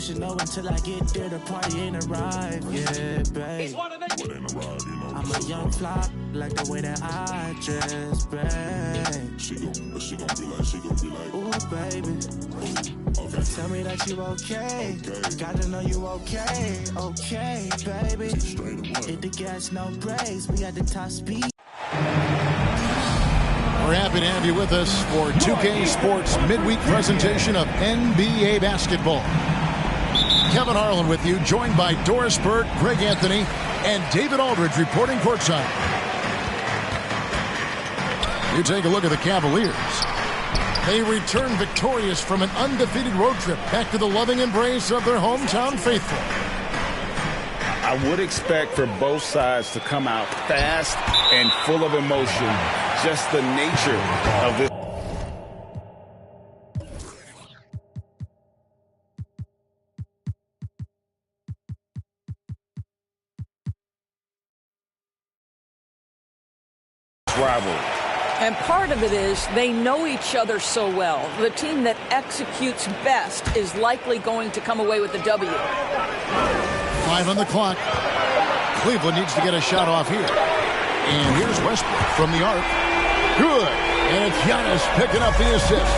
should know until I get there, the party ain't arrived. Yeah, babe. What ain't arrived, you know? I'm a young fly, like the way that I dress, babe. She gon' be like, ooh, baby. Okay. Tell me that you okay. Gotta know you okay. Okay, baby. Hit the gas, no brakes. We at the top speed. We're happy to have you with us for 2K Sports midweek presentation of NBA basketball. Kevin Harlan with you, joined by Doris Burke, Greg Anthony, and David Aldridge reporting courtside. You take a look at the Cavaliers. They return victorious from an undefeated road trip back to the loving embrace of their hometown faithful. I would expect for both sides to come out fast and full of emotion. Just the nature of this. Rivalry. And part of it is they know each other so well. The team that executes best is likely going to come away with the W. 5 on the clock. Cleveland needs to get a shot off here. And here's Westbrook from the arc. Good. And it's Giannis picking up the assist.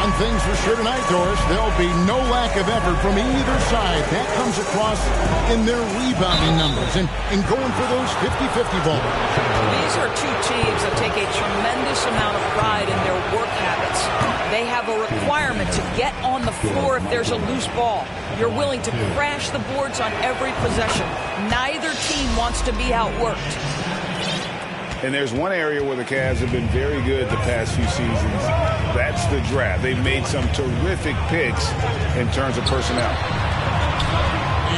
One thing's for sure tonight, Doris, there'll be no lack of effort from either side. That comes across in their rebounding numbers and going for those 50-50 balls. These are two teams that take a tremendous amount of pride in their work habits. They have a requirement to get on the floor if there's a loose ball. You're willing to crash the boards on every possession. Neither team wants to be outworked. And there's one area where the Cavs have been very good the past few seasons. That's the draft. They've made some terrific picks in terms of personnel.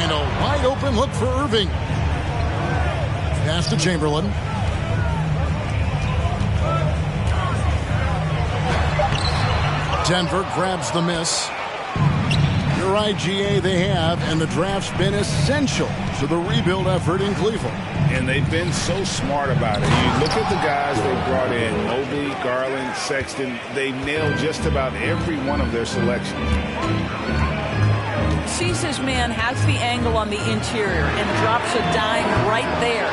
And a wide open look for Irving. Pass to Chamberlain. Denver grabs the miss. Your IGA they have, and the draft's been essential to the rebuild effort in Cleveland. And they've been so smart about it. You look at the guys they brought in, Mobley, Garland, Sexton. They nailed just about every one of their selections. Sees his man, has the angle on the interior, and drops a dime right there.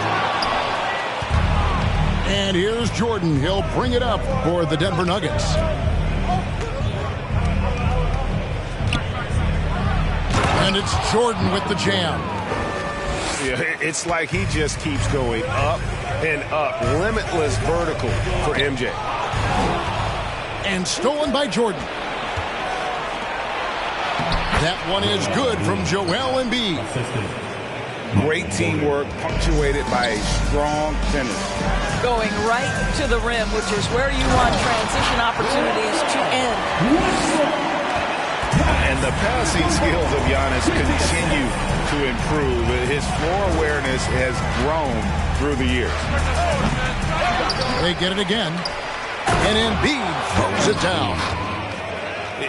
And here's Jordan. He'll bring it up for the Denver Nuggets. And it's Jordan with the jam. Yeah, it's like he just keeps going up and up. Limitless vertical for MJ. And stolen by Jordan. That one is good from Joel Embiid. Great teamwork punctuated by a strong finish. Going right to the rim, which is where you want transition opportunities to end. And the passing skills of Giannis continue to improve. His floor awareness has grown through the years. They get it again. And Embiid throws it down.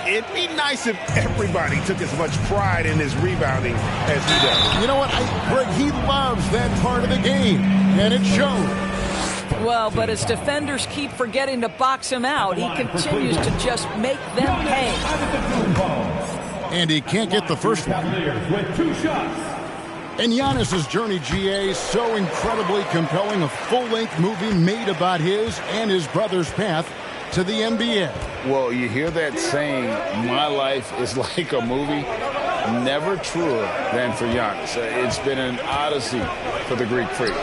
It'd be nice if everybody took as much pride in his rebounding as he does. You know what, Greg, he loves that part of the game, and it shows. Well, but as defenders keep forgetting to box him out, he continues to just make them pay. And he can't get the first one. And Giannis's journey, GA, so incredibly compelling. A full-length movie made about his and his brother's path to the NBA. Well, you hear that saying, my life is like a movie. Never truer than for Giannis. It's been an odyssey for the Greek freak.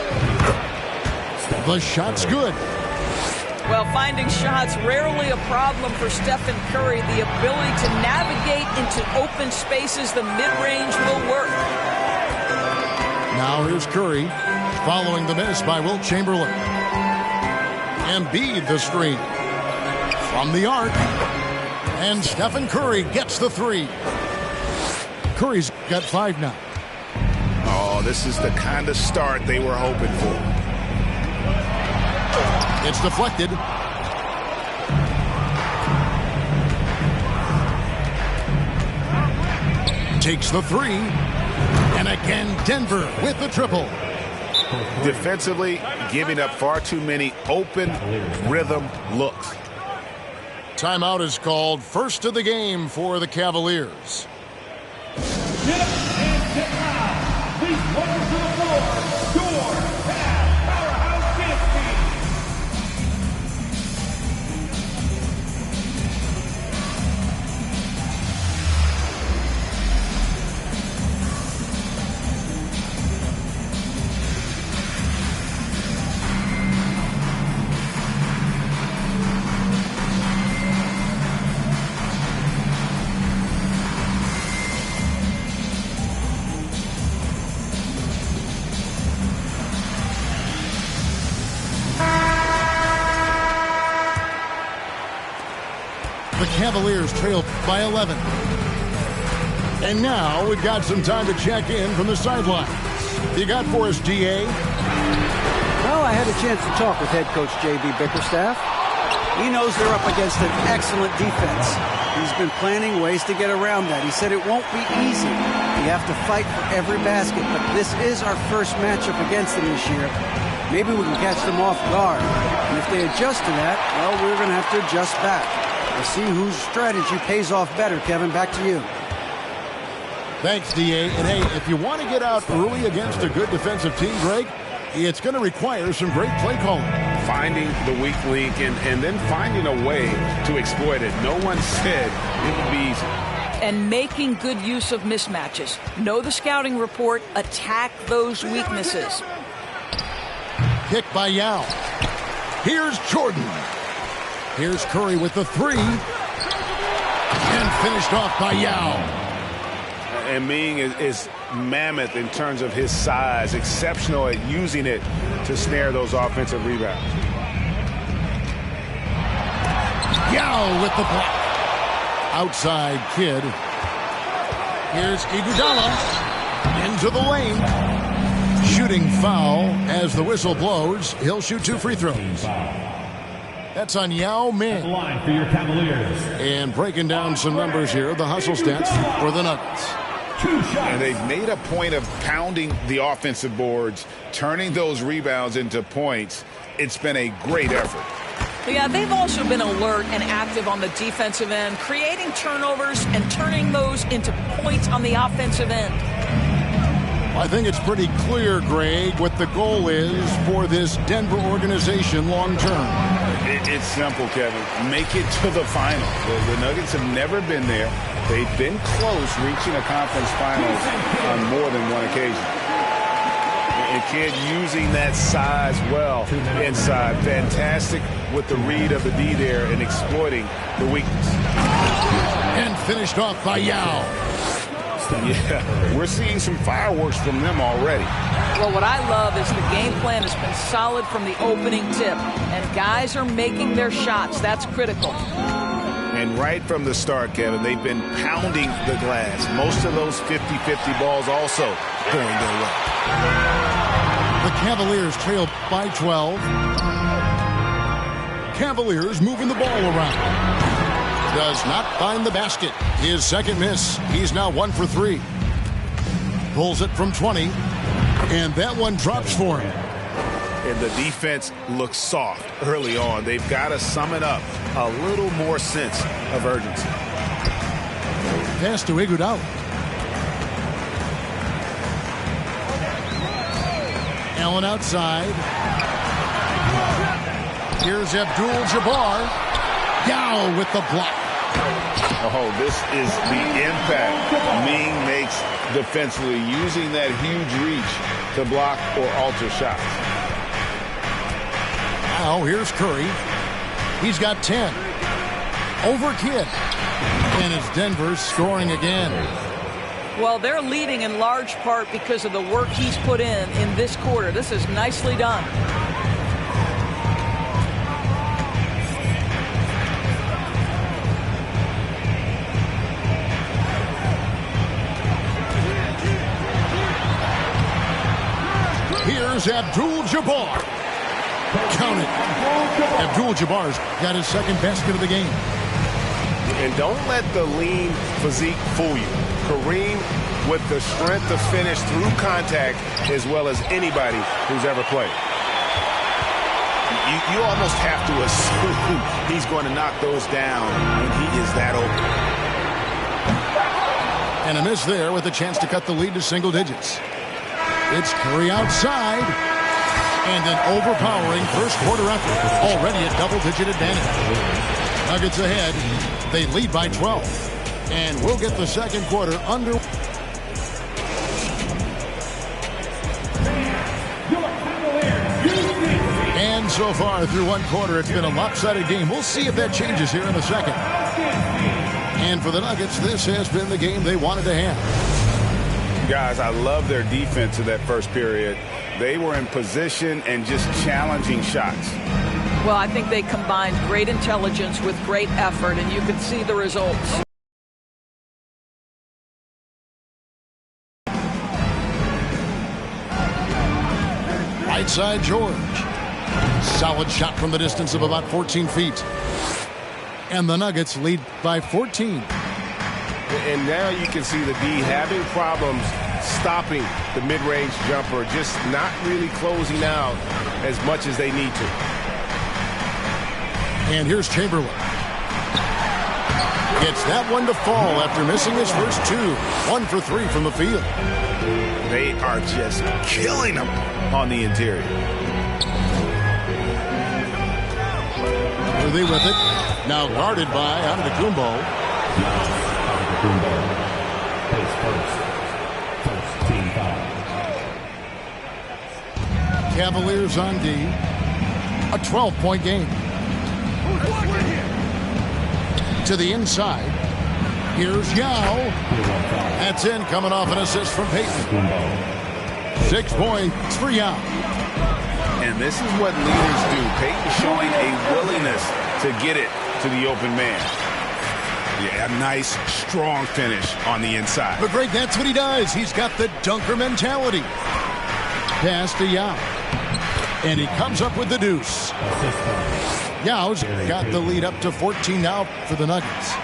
The shot's good. Well, finding shots rarely a problem for Stephen Curry. The ability to navigate into open spaces, the mid-range will work. Now here's Curry, following the miss by Wilt Chamberlain. Embiid the screen. From the arc. And Stephen Curry gets the three. Curry's got 5 now. Oh, this is the kind of start they were hoping for. It's deflected. Takes the three. And again, Denver with the triple. Defensively, giving up far too many open rhythm looks. Timeout is called. First of the game for the Cavaliers. Get and get out. Please welcome to the floor, your Tag Powerhouse Dance Team. The Cavaliers trail by 11. And now we've got some time to check in from the sidelines. You got for us, DA? Well, I had a chance to talk with head coach J.B. Bickerstaff. He knows they're up against an excellent defense. He's been planning ways to get around that. He said it won't be easy. We have to fight for every basket, but this is our first matchup against them this year. Maybe we can catch them off guard. And if they adjust to that, well, we're going to have to adjust back. We'll see whose strategy pays off better. Kevin, back to you. Thanks, DA. And hey, if you want to get out early against a good defensive team, Greg, it's going to require some great play calling. Finding the weak link and then finding a way to exploit it. No one said it would be easy. And making good use of mismatches. Know the scouting report. Attack those weaknesses. Kick by Yao. Here's Jordan. Here's Curry with the three. And finished off by Yao. And Ming is mammoth in terms of his size, exceptional at using it to snare those offensive rebounds. Yao with the block. Outside Kid. Here's Iguodala into the lane. Shooting foul as the whistle blows. He'll shoot 2 free throws. That's on Yao Ming. Line for your Cavaliers. And breaking down some numbers here, the hustle stats for the Nuggets. And they've made a point of pounding the offensive boards, turning those rebounds into points. It's been a great effort. Yeah, they've also been alert and active on the defensive end, creating turnovers and turning those into points on the offensive end. I think it's pretty clear, Greg, what the goal is for this Denver organization long term. It's simple, Kevin. Make it to the final. The Nuggets have never been there. They've been close reaching a conference finals on more than one occasion. And Kid using that size well inside. Fantastic with the read of the D there and exploiting the weakness. And finished off by Yao. Yeah, we're seeing some fireworks from them already. Well, what I love is the game plan has been solid from the opening tip, and guys are making their shots. That's critical. And right from the start, Kevin, they've been pounding the glass. Most of those 50-50 balls also going their way. The Cavaliers trail by 12. Cavaliers moving the ball around. Does not find the basket. His second miss. He's now 1 for 3. Pulls it from 20. And that one drops for him. And the defense looks soft early on. They've got to sum it up. A little more sense of urgency. Pass to Iguodala. Allen outside. Here's Abdul-Jabbar. Yao with the block. Oh, this is the impact Ming makes defensively, using that huge reach to block or alter shots. Now here's Curry. He's got 10. Over Kidd. And it's Denver scoring again. Well, they're leading in large part because of the work he's put in this quarter. This is nicely done. Here's Abdul-Jabbar. Count it. Abdul-Jabbar's got his second basket of the game. And don't let the lean physique fool you. Kareem with the strength to finish through contact as well as anybody who's ever played. You almost have to assume he's going to knock those down when he is that open. And a miss there with a chance to cut the lead to single digits. It's Curry outside. And an overpowering first quarter effort. Already a double-digit advantage. Nuggets ahead. They lead by 12. And we'll get the second quarter under. And so far through one quarter, it's been a lopsided game. We'll see if that changes here in the second. And for the Nuggets, this has been the game they wanted to have. Guys, I love their defense in that first period. They were in position and just challenging shots. Well, I think they combined great intelligence with great effort, and you could see the results. Right side, George. Solid shot from the distance of about 14 feet. And the Nuggets lead by 14. And now you can see the D having problems stopping the mid-range jumper, just not really closing out as much as they need to. And here's Chamberlain. Gets that one to fall after missing his first two. 1 for 3 from the field. They are just killing them on the interior. Worthy with it. Now guarded by Antetokounmpo. Cavaliers on D. A 12-point game. To the inside. Here's Yao. That's in, coming off an assist from Payton. 6 points for Yao. And this is what leaders do. Payton showing a willingness to get it to the open man. Yeah, a nice, strong finish on the inside. But Greg, that's what he does. He's got the dunker mentality. Pass to Yao. And he comes up with the deuce. Yao's got the lead up to 14 now for the Nuggets.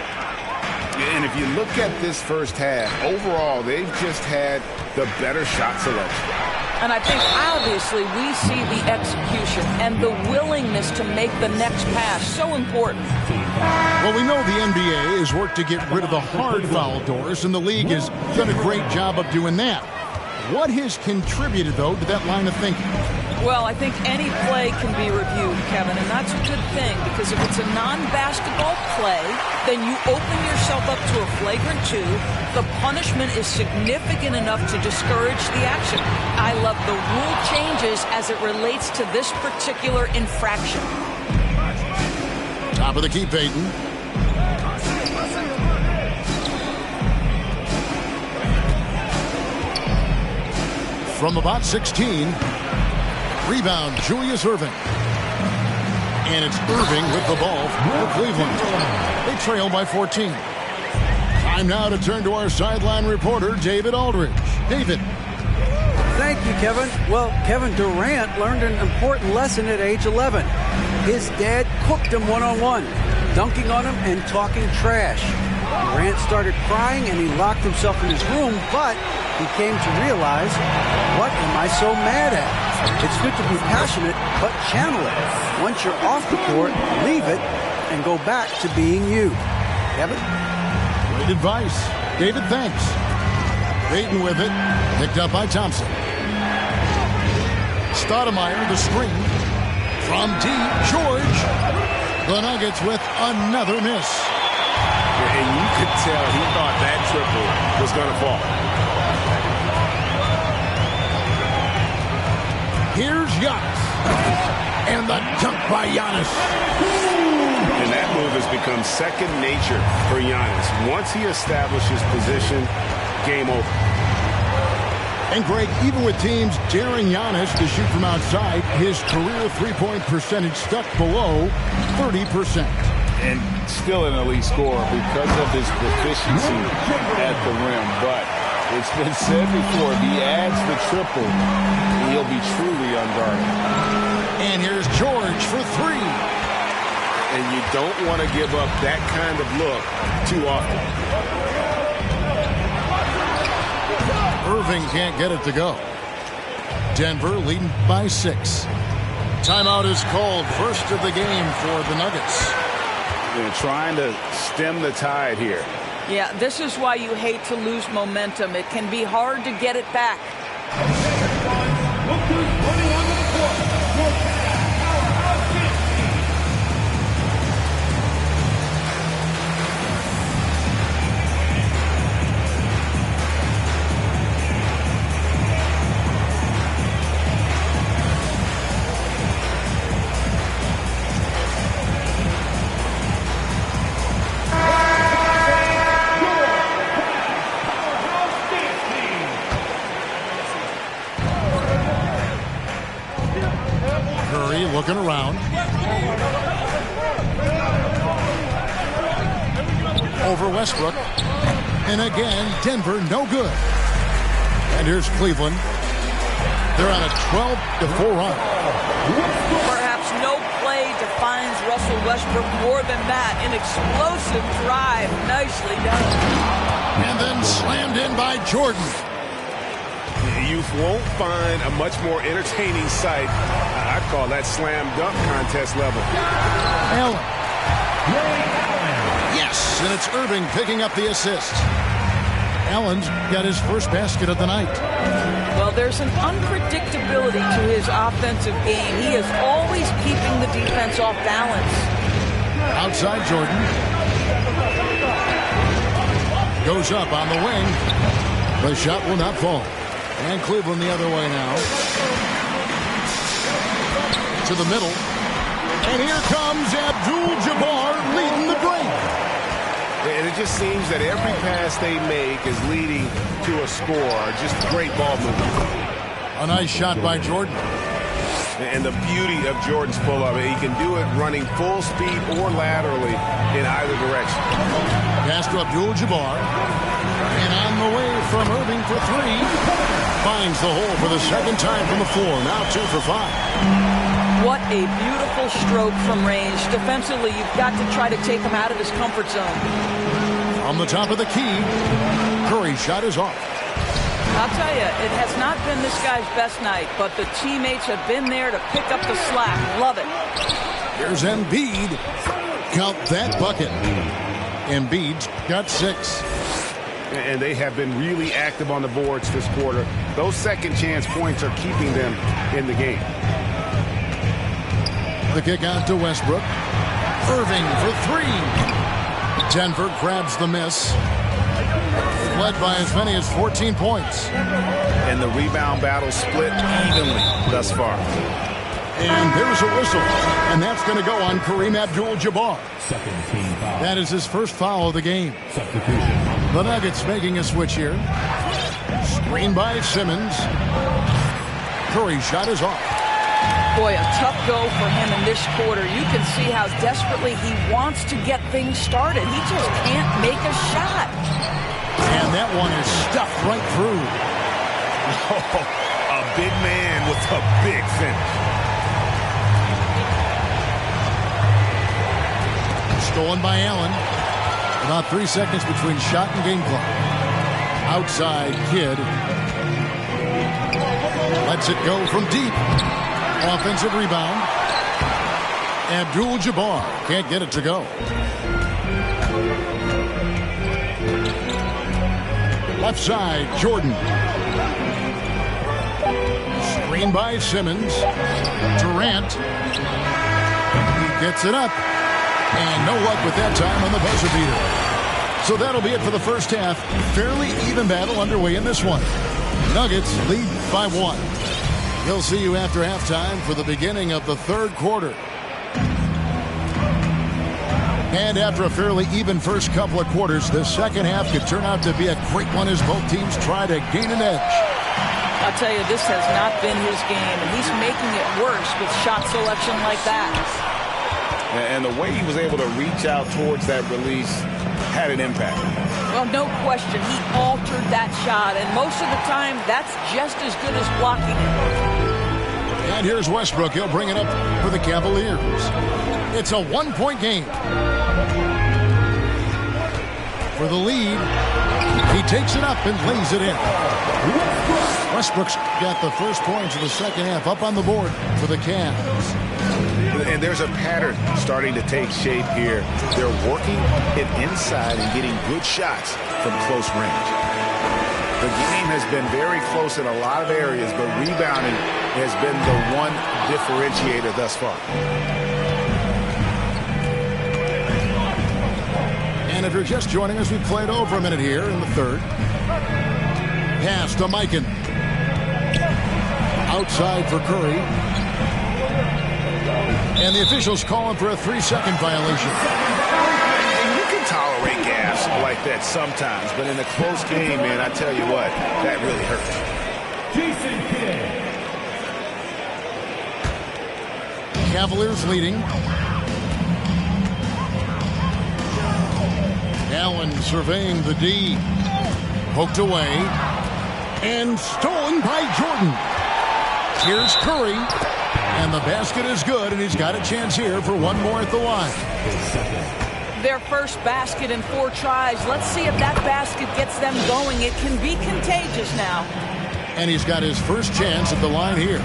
And if you look at this first half, overall, they've just had the better shot selection. And I think, obviously, we see the execution and the willingness to make the next pass so important. Well, we know the NBA has worked to get rid of the hard foul doors, and the league has done a great job of doing that. What has contributed, though, to that line of thinking? Well, I think any play can be reviewed, Kevin, and that's a good thing, because if it's a non-basketball play, then you open yourself up to a flagrant 2. The punishment is significant enough to discourage the action. I love the rule changes as it relates to this particular infraction. Top of the key, Payton. From about 16. Rebound, Julius Erving. And it's Irving with the ball for Cleveland. They trail by 14. Time now to turn to our sideline reporter, David Aldridge. David. Thank you, Kevin. Well, Kevin Durant learned an important lesson at age 11. His dad cooked him one-on-one, dunking on him and talking trash. Durant started crying and he locked himself in his room, but he came to realize, what am I so mad at? It's good to be passionate, but channel it. Once you're off the court, leave it and go back to being you. Kevin? Great advice. David, thanks. Payton with it. Picked up by Thompson. Stoudemire, the screen. From deep, George. The Nuggets with another miss. And you could tell he thought that triple was going to fall. Here's Giannis. And the dunk by Giannis. And that move has become second nature for Giannis. Once he establishes position, game over. And Greg, even with teams daring Giannis to shoot from outside, his career three-point percentage stuck below 30%. And still an elite scorer because of his proficiency at the rim. But it's been said before, if he adds the triple, he'll be truly unguarded. And here's George for 3. And you don't want to give up that kind of look too often. Irving can't get it to go. Denver leading by 6. Timeout is called. First of the game for the Nuggets. They're trying to stem the tide here. Yeah, this is why you hate to lose momentum. It can be hard to get it back. Look who's running onto the court. Your powerhouse team. Looking around. Over Westbrook. And again, Denver no good. And here's Cleveland. They're on a 12-4 run. Perhaps no play defines Russell Westbrook more than that. An explosive drive. Nicely done. And then slammed in by Jordan. You won't find a much more entertaining sight. I'd call that slam dunk contest level. Allen. Yes, and it's Irving picking up the assist. Allen's got his first basket of the night. Well, there's an unpredictability to his offensive game. He is always keeping the defense off balance. Outside Jordan. Goes up on the wing. The shot will not fall. And Cleveland the other way now. To the middle. And here comes Abdul-Jabbar leading the break. And it just seems that every pass they make is leading to a score. Just great ball movement. A nice shot by Jordan. And the beauty of Jordan's pull-up, he can do it running full speed or laterally in either direction. Pass to Abdul-Jabbar. And on the way from Irving for three. Finds the hole for the second time from the floor. Now 2 for 5. What a beautiful stroke from range. Defensively, you've got to try to take him out of his comfort zone. On the top of the key, Curry's shot is off. I'll tell you, it has not been this guy's best night, but the teammates have been there to pick up the slack. Love it. Here's Embiid. Count that bucket. Embiid's got 6. And they have been really active on the boards this quarter. Those second chance points are keeping them in the game. The kick out to Westbrook. Irving for 3. Denver grabs the miss. Led by as many as 14 points. And the rebound battle split evenly thus far. And there's a whistle. And that's going to go on Kareem Abdul-Jabbar. That is his first foul of the game. The Nuggets making a switch here. Screen by Simmons. Curry's shot is off. Boy, a tough go for him in this quarter. You can see how desperately he wants to get things started. He just can't make a shot. And that one is stuffed right through. Oh, a big man with a big finish. Stolen by Allen. About 3 seconds between shot and game clock. Outside Kidd. Lets it go from deep. Offensive rebound. Abdul-Jabbar can't get it to go. Left side, Jordan. Screen by Simmons. Durant. He gets it up. And no luck with that time on the buzzer beater. So that'll be it for the first half. Fairly even battle underway in this one. Nuggets lead by 1. We'll see you after halftime for the beginning of the third quarter. And after a fairly even first couple of quarters, the second half could turn out to be a great one as both teams try to gain an edge. I'll tell you, this has not been his game, and he's making it worse with shot selection like that. And the way he was able to reach out towards that release had an impact. Well, no question. He altered that shot, and most of the time, that's just as good as blocking it. And here's Westbrook. He'll bring it up for the Cavaliers. It's a 1-point game. For the lead, he takes it up and lays it in. Westbrook's got the first points of the second half up on the board for the Cavs. And there's a pattern starting to take shape here. They're working it inside and getting good shots from close range. The game has been very close in a lot of areas, but rebounding has been the one differentiator thus far. And if you're just joining us, we played over a minute here in the third. Pass to Mikan. Outside for Curry. And the officials calling for a 3-second violation. You can tolerate gas like that sometimes, but in a close game, man, I tell you what, that really hurts. Jason Kidd. Cavaliers leading. Allen surveying the D. Poked away. And stolen by Jordan. Here's Curry. And the basket is good, and he's got a chance here for one more at the line. Their first basket in 4 tries. Let's see if that basket gets them going. It can be contagious now. And he's got his first chance at the line here.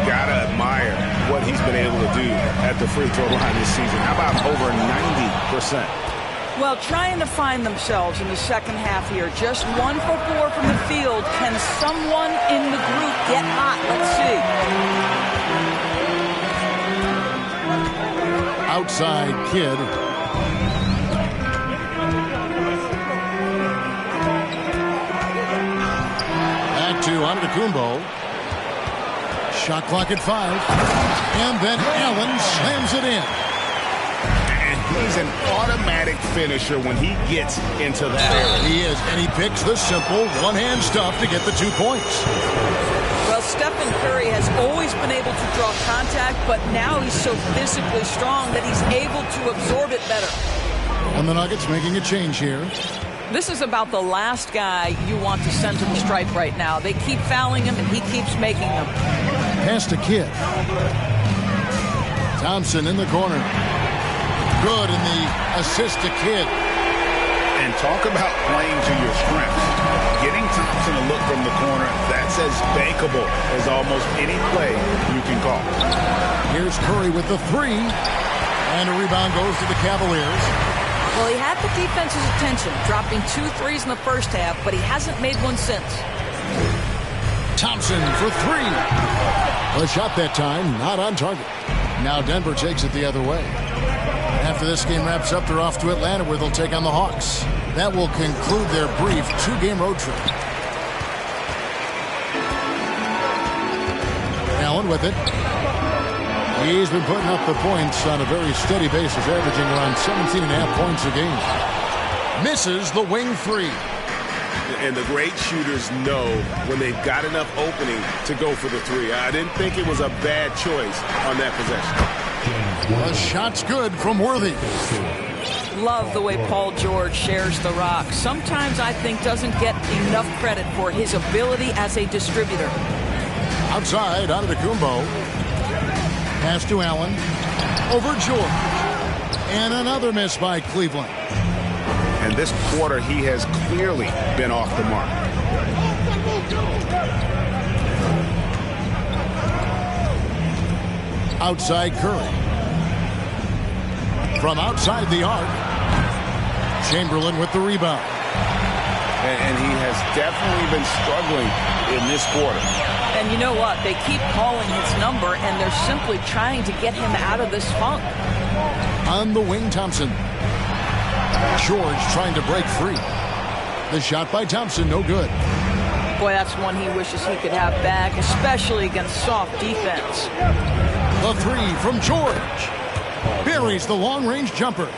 Gotta admire what he's been able to do at the free throw line this season. How about over 90%? Well, trying to find themselves in the second half here. Just 1 for 4 from the field. Can someone in the group get hot? Let's see. Outside Kidd. Back to Antetokounmpo. Shot clock at 5. And then Allen slams it in. He's an automatic finisher when he gets into that area. He is, and he picks the simple one-hand stuff to get the 2 points. Well, Stephen Curry has always been able to draw contact, but now he's so physically strong that he's able to absorb it better. And the Nuggets making a change here. This is about the last guy you want to send to the stripe right now. They keep fouling him, and he keeps making them. Pass to Kidd. Thompson in the corner. Good in the assist to Kidd. And talk about playing to your strengths. Getting Thompson a look from the corner, that's as bankable as almost any play you can call. Here's Curry with the 3. And a rebound goes to the Cavaliers. Well, he had the defense's attention, dropping 2 threes in the first half, but he hasn't made one since. Thompson for 3. A shot that time, not on target. Now Denver takes it the other way. After this game wraps up, they're off to Atlanta, where they'll take on the Hawks. That will conclude their brief 2-game road trip. Allen with it. He's been putting up the points on a very steady basis, averaging around 17.5 points a game. Misses the wing 3. And the great shooters know when they've got enough opening to go for the 3. I didn't think it was a bad choice on that possession. The shot's good from Worthy. Love the way Paul George shares the rock. Sometimes I think doesn't get enough credit for his ability as a distributor. Outside, Antetokounmpo. Pass to Allen. Over George. And another miss by Cleveland. And this quarter, he has clearly been off the mark. Outside Curry. From outside the arc. Chamberlain with the rebound. And he has definitely been struggling in this quarter. And you know what? They keep calling his number, and they're simply trying to get him out of this funk. On the wing, Thompson. George trying to break free. The shot by Thompson, no good. Boy, that's one he wishes he could have back, especially against soft defense. The 3 from George. Buries the long-range jumper.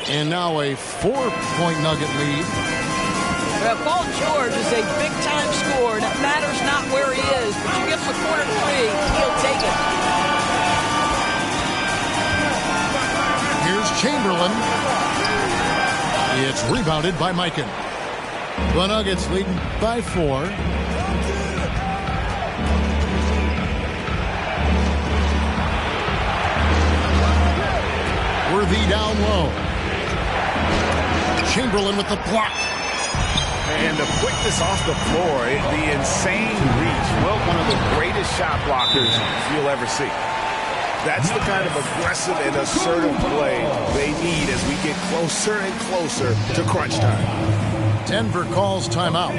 And now a 4-point Nugget lead. Well, Paul George is a big-time scorer, and it matters not where he is, but you give him a corner 3, he'll take it. Here's Chamberlain. It's rebounded by Mikan. The Nuggets leading by 4. Worthy down low. Chamberlain with the block. And the quickness off the floor, the insane reach. Well, one of the greatest shot blockers you'll ever see. That's the kind of aggressive and assertive play they need as we get closer and closer to crunch time. Denver calls timeout.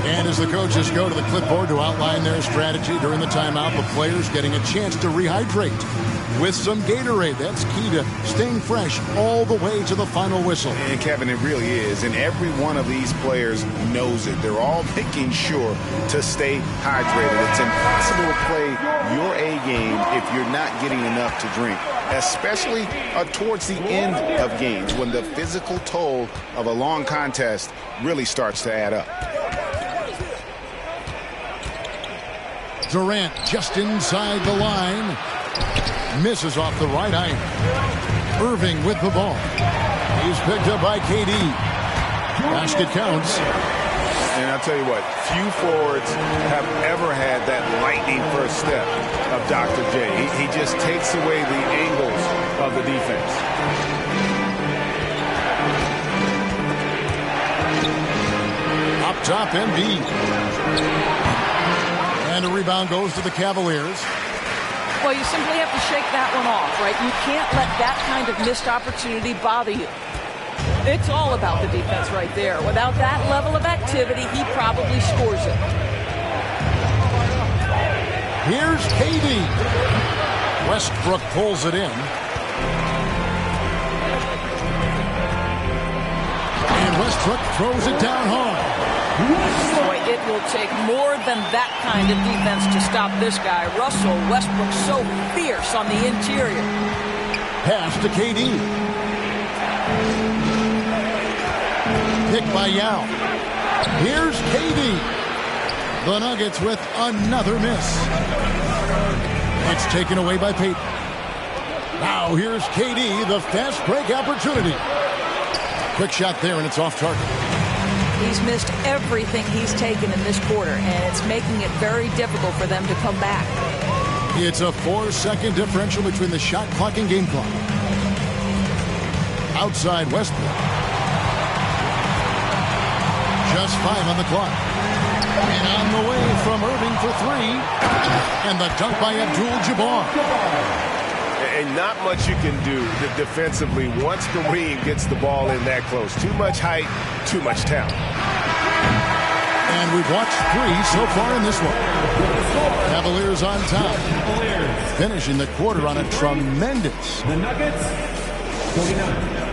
And as the coaches go to the clipboard to outline their strategy during the timeout, the players getting a chance to rehydrate with some Gatorade. That's key to staying fresh all the way to the final whistle. And Kevin, it really is. And every one of these players knows it. They're all making sure to stay hydrated. It's impossible to play your A game if you're not getting enough to drink, especially towards the end of games when the physical toll of a long contest really starts to add up. Durant just inside the line. Misses off the right iron. Irving with the ball. He's picked up by KD. Basket counts. And I'll tell you what, few forwards have ever had that lightning first step of Dr. J. He just takes away the angles of the defense. Up top, Embiid. And a rebound goes to the Cavaliers. Well, you simply have to shake that one off, right? You can't let that kind of missed opportunity bother you. It's all about the defense right there. Without that level of activity, he probably scores it. Here's KD. Westbrook pulls it in. And Westbrook throws it down hard. Boy, it will take more than that kind of defense to stop this guy. Russell Westbrook so fierce on the interior. Pass to KD. Picked by Yao. Here's KD. The Nuggets with another miss. It's taken away by Payton. Now here's KD, the fast break opportunity. Quick shot there, and it's off target. He's missed everything he's taken in this quarter, and it's making it very difficult for them to come back. It's a 4-second differential between the shot clock and game clock. Outside Westbrook. Just 5 on the clock. And on the way from Irving for 3. And the dunk by Abdul-Jabbar. And not much you can do defensively once Kareem gets the ball in that close. Too much height, too much talent. And we've watched 3 so far in this one. Cavaliers on top. Finishing the quarter on a tremendous. The Nuggets, 49.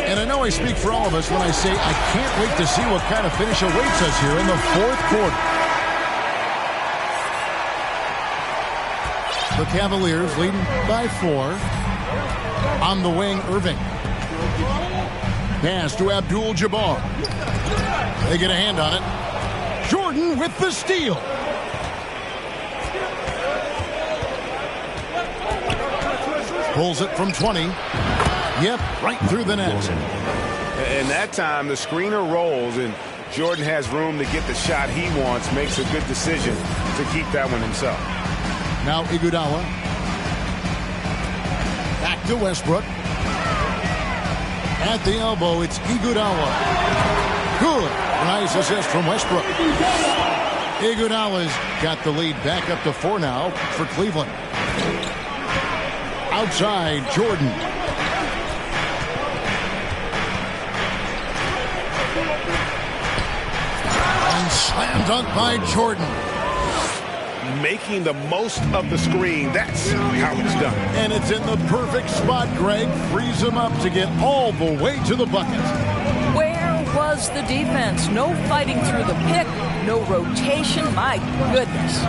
And I know I speak for all of us when I say I can't wait to see what kind of finish awaits us here in the fourth quarter. The Cavaliers leading by 4. On the wing, Irving. Pass to Abdul-Jabbar. They get a hand on it. Jordan with the steal. Pulls it from 20. Yep, right through the net. And that time, the screener rolls, and Jordan has room to get the shot he wants, makes a good decision to keep that one himself. Now Iguodala. Back to Westbrook. At the elbow, it's Iguodala. Good. Nice assist from Westbrook. Iguodala's got the lead back up to 4 now for Cleveland. Outside, Jordan. And slam dunk by Jordan. Making the most of the screen. That's how it's done. And it's in the perfect spot, Greg. Frees him up to get all the way to the bucket. Where was the defense? No fighting through the pick, no rotation. My goodness.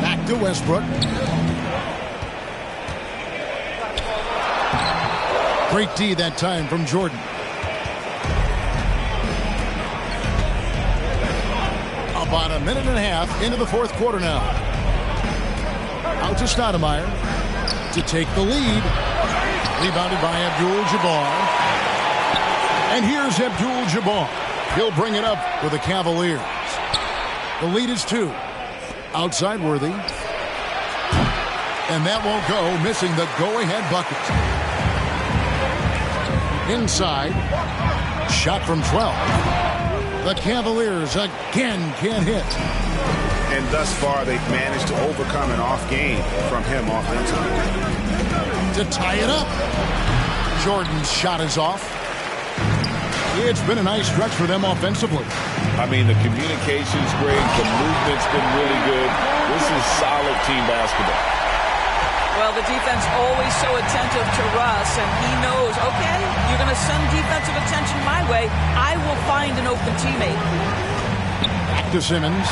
Back to Westbrook. Great D that time from Jordan. About a minute and a half into the fourth quarter now. Out to Stoudemire to take the lead. Rebounded by Abdul-Jabbar. And here's Abdul-Jabbar. He'll bring it up for the Cavaliers. The lead is 2. Outside Worthy. And that won't go, missing the go-ahead bucket. Inside. Shot from 12. The Cavaliers again can't hit. And thus far, they've managed to overcome an off game from him offensively. To tie it up. Jordan's shot is off. It's been a nice stretch for them offensively. I mean, the communication's great. The movement's been really good. This is solid team basketball. Well, the defense always so attentive to Russ, and he knows, okay, you're going to send defensive attention my way. I will find an open teammate. Back to Simmons.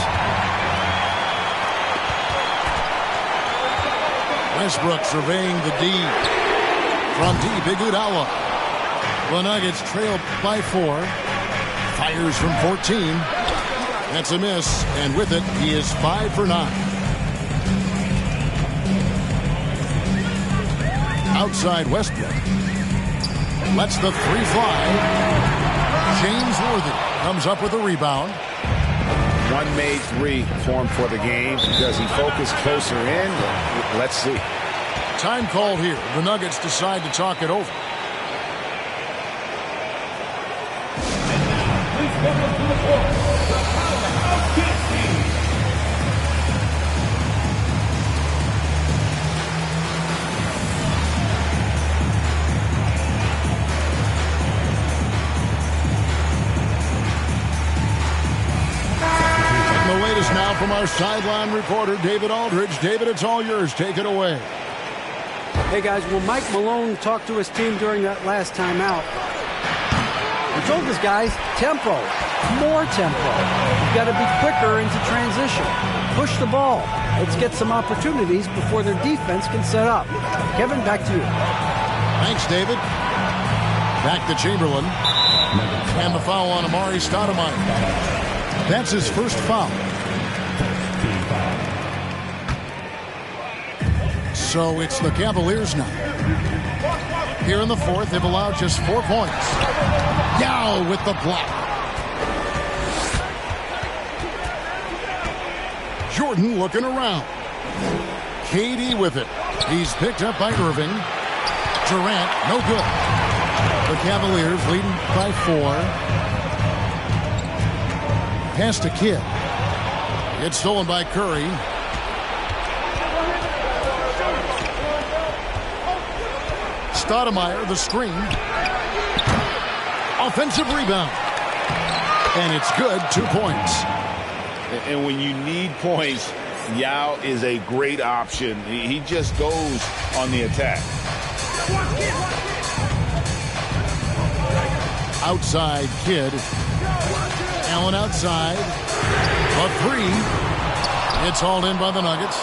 Westbrook surveying the D. From deep, Iguodala. The Nuggets trail by 4. Fires from 14. That's a miss, and with it, he is 5 for 9. Outside Westbrook. Lets the 3 fly. James Worthy comes up with a rebound. One made 3 for him for the game. Does he focus closer in? Let's see. Time called here. The Nuggets decide to talk it over. Please welcome to the court, the powerhouse Kid team. The latest now from our sideline reporter, David Aldridge. David, it's all yours. Take it away. Hey, guys, will Mike Malone talk to his team during that last timeout? He told his guys, tempo, more tempo. You've got to be quicker into transition. Push the ball. Let's get some opportunities before their defense can set up. Kevin, back to you. Thanks, David. Back to Chamberlain. And the foul on Amari Stoudemire. That's his first foul. So it's the Cavaliers now. Here in the fourth, they've allowed just 4 points. Yao with the block. Jordan looking around. KD with it. He's picked up by Irving. Durant, no good. The Cavaliers leading by 4. Pass to Kidd. It's stolen by Curry. Stoudemire, the screen. Offensive rebound. And it's good. 2 points. And when you need points, Yao is a great option. He just goes on the attack. Outside Kidd. Allen outside. A 3. It's hauled in by the Nuggets.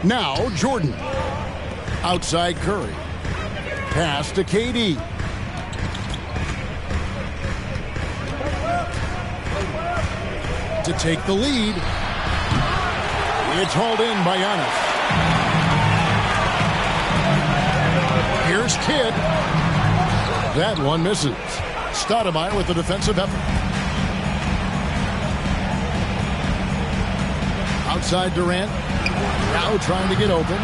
Now Jordan. Outside Curry. Pass to KD. To take the lead. It's hauled in by Giannis. Here's Kidd. That one misses. Stoudemire with the defensive effort. Outside Durant. Now trying to get open.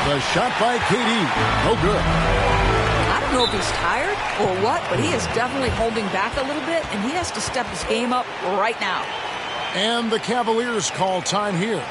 The shot by KD. No good. I don't know if he's tired or what, but he is definitely holding back a little bit, and he has to step his game up right now. And the Cavaliers call time here.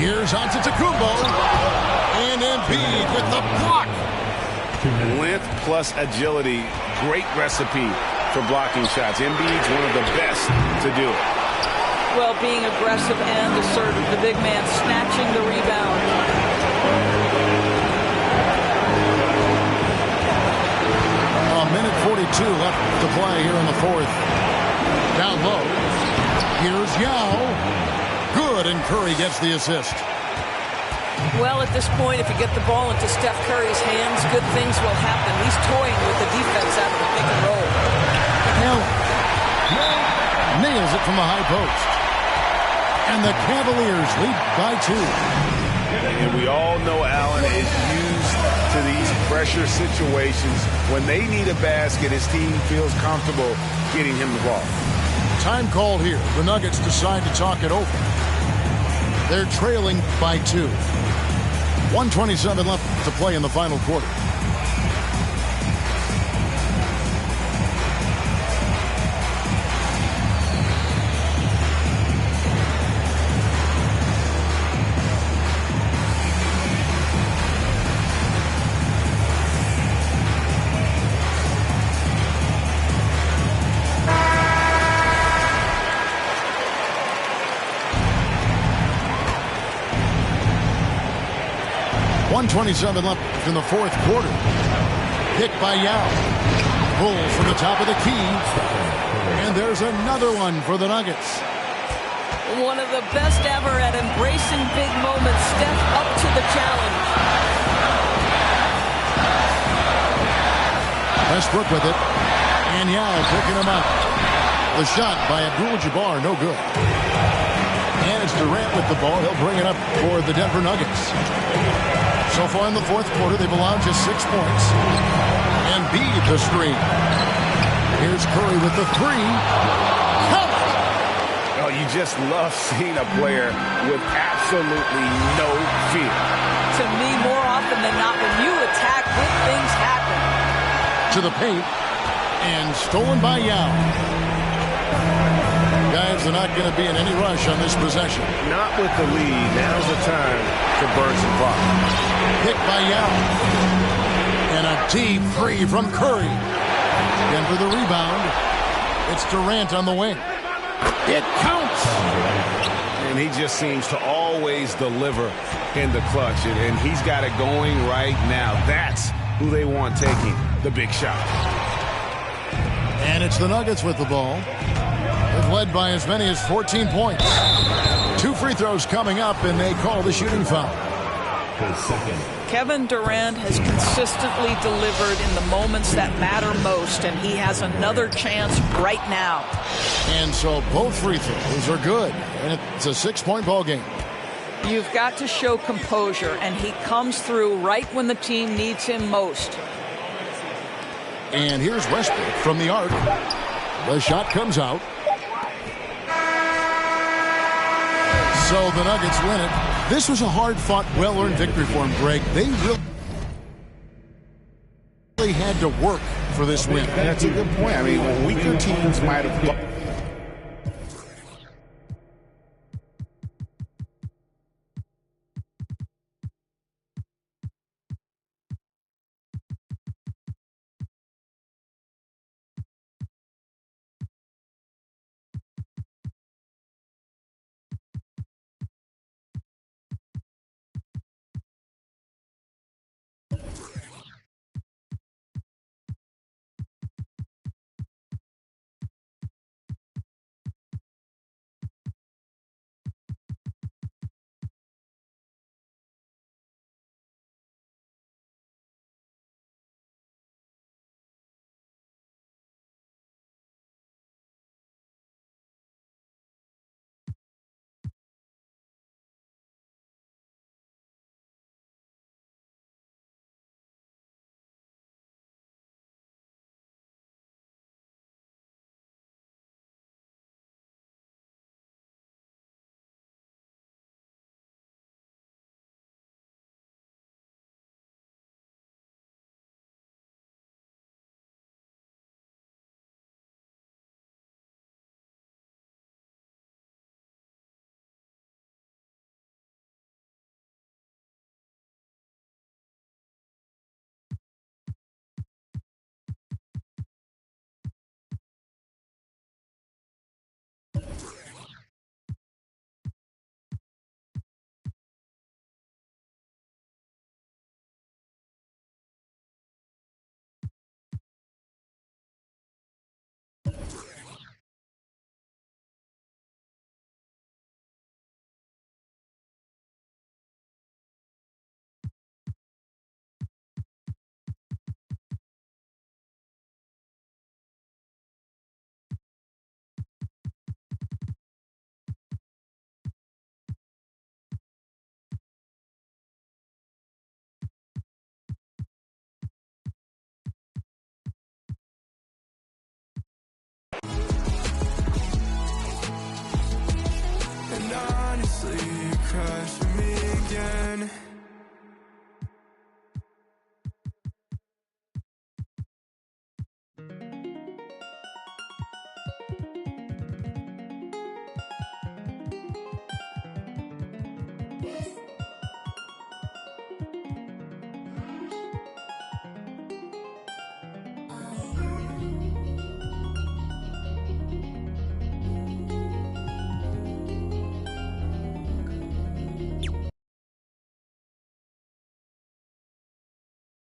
Here's Antetokounmpo. And Embiid with the block. Length plus agility. Great recipe for blocking shots. Embiid's one of the best to do it. Well, being aggressive and assertive. The big man snatching the rebound. A minute 42 left to play here in the fourth. Down low. Here's Yao. Good, and Curry gets the assist. Well, at this point, if you get the ball into Steph Curry's hands, good things will happen. He's toying with the defense out of the pick and roll. Allen nails it from the high post. And the Cavaliers lead by 2. And we all know Allen is used to these pressure situations. When they need a basket, his team feels comfortable getting him the ball. Time called here. The Nuggets decide to talk it over. They're trailing by 2. 1:27 left to play in the final quarter. .27 left in the fourth quarter. Pick by Yao. Pulls from the top of the key. And there's another one for the Nuggets. One of the best ever at embracing big moments. Steph up to the challenge. Westbrook with it. And Yao picking him up. The shot by Abdul-Jabbar, no good. And it's Durant with the ball. He'll bring it up for the Denver Nuggets. So far in the fourth quarter, they've allowed just 6 points. Embiid the screen. Here's Curry with the 3. Count it! Oh, you just love seeing a player with absolutely no fear. To me, more often than not, when you attack, good things happen. To the paint. And stolen by Yao. Guys are not going to be in any rush on this possession. Not with the lead. Now's the time to burn some clock. Hit by Yao. And a deep three from Curry. Denver the rebound. It's Durant on the wing. It counts. And he just seems to always deliver in the clutch. And he's got it going right now. That's who they want taking the big shot. And it's the Nuggets with the ball. They've led by as many as 14 points. 2 free throws coming up, and they call the shooting foul. Kevin Durant has consistently delivered in the moments that matter most, and he has another chance right now. And so both free throws are good, and it's a 6-point ball game. You've got to show composure, and he comes through right when the team needs him most. And here's Westbrook from the arc. The shot comes out. So the Nuggets win it. This was a hard-fought, well-earned victory for him, Greg. They really had to work for this win. That's a good point. I mean, weaker teams might have sleep, crash